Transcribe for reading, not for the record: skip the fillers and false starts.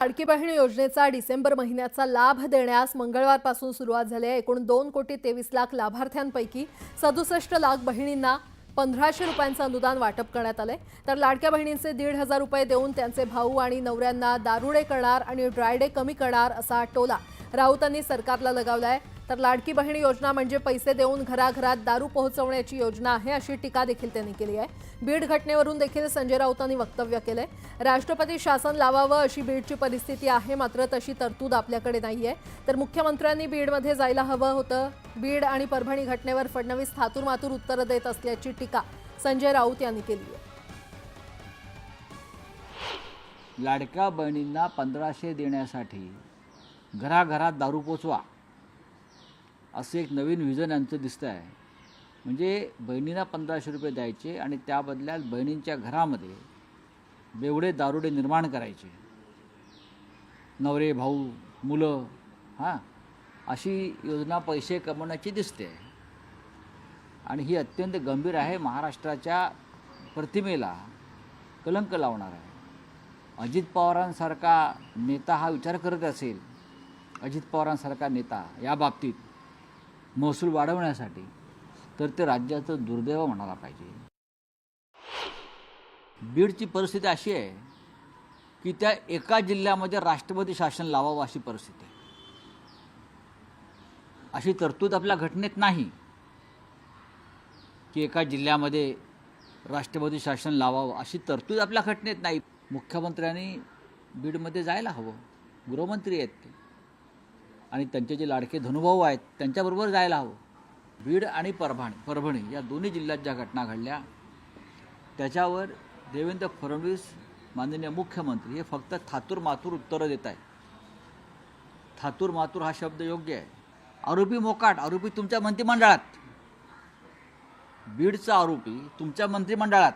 लाडकी बहीण योजनेचा डिसेंबर महिन्याचा लाभ देण्यास मंगळवारपासून सुरुवात झाली आहे। एकूण 2,23,00,000 लाभार्थ्यांपैकी 67 लाख बहिणींना 1,500 रुपयांचं अनुदान वाटप करण्यात आले। तर लाडक्या बहिणींचे 1,500 रुपये देऊन त्यांचे भाऊ आणि नवऱ्यांना दारुडे करणार आणि ड्रायडे कमी करणार असा टोला राऊतांनी सरकारला लगावलाय। तर लाडकी बहीण योजना म्हणजे पैसे देऊन घराघरात दारू पोहोचवण्याची योजना आहे अशी टीका देखील त्यांनी केली आहे। बीड घटनेवरून देखील संजय राऊतांनी वक्तव्य केलंय। राष्ट्रपती शासन लावावं अशी बीडची परिस्थिती आहे, मात्र तशी तरतूद आपल्याकडे नाहीये। तर मुख्यमंत्र्यांनी बीडमध्ये जायला हवं होतं। बीड आणि परभणी घटनेवर फडणवीस थातूरमातूर उत्तरं देत असल्याची टीका संजय राऊत यांनी केली आहे। लाडक्या बहिणींना 1,500 देण्यासाठी घराघरात दारू पोचवा असं एक नवीन विजन यांचं दिसतं आहे। म्हणजे बहिणींना 1,500 रुपये द्यायचे आणि त्या बदल्यात बहिणींच्या घरामध्ये बेवडे दारुडे निर्माण करायचे, नवरे भाऊ मुलं अशी योजना पैसे कमवण्याची दिसते आणि ही अत्यंत गंभीर आहे। महाराष्ट्राच्या प्रतिमेला कलंक लावणार आहे। अजित पवारांसारखा नेता हा विचार करत असेल, अजित पवारांसारखा नेता या बाबतीत महसूल वाढवण्यासाठी, तर ते राज्याचं दुर्दैव म्हणायला पाहिजे। बीडची परिस्थिती अशी आहे की त्या एका जिल्ह्यामध्ये राष्ट्रपती शासन लावावं अशी परिस्थिती आहे। अशी तरतूद आपल्या घटनेत नाही की एका जिल्ह्यामध्ये राष्ट्रपती शासन लावावं अशी तरतूद आपल्या घटनेत नाही। मुख्यमंत्र्यांनी बीडमध्ये जायला हवं, गृहमंत्री आहेत ते आणि त्यांचे जे लाडके धनुभाऊ आहेत त्यांच्याबरोबर जायला हवं। बीड आणि परभणी या दोन्ही जिल्ह्यात ज्या घटना घडल्या त्याच्यावर देवेंद्र फडणवीस माननीय मुख्यमंत्री हे फक्त थातूरमातूर उत्तरं देत आहेत। थातूरमातूर हा शब्द योग्य आहे। आरोपी मोकाट, आरोपी तुमच्या मंत्रिमंडळात, बीडचा आरोपी तुमच्या मंत्रिमंडळात,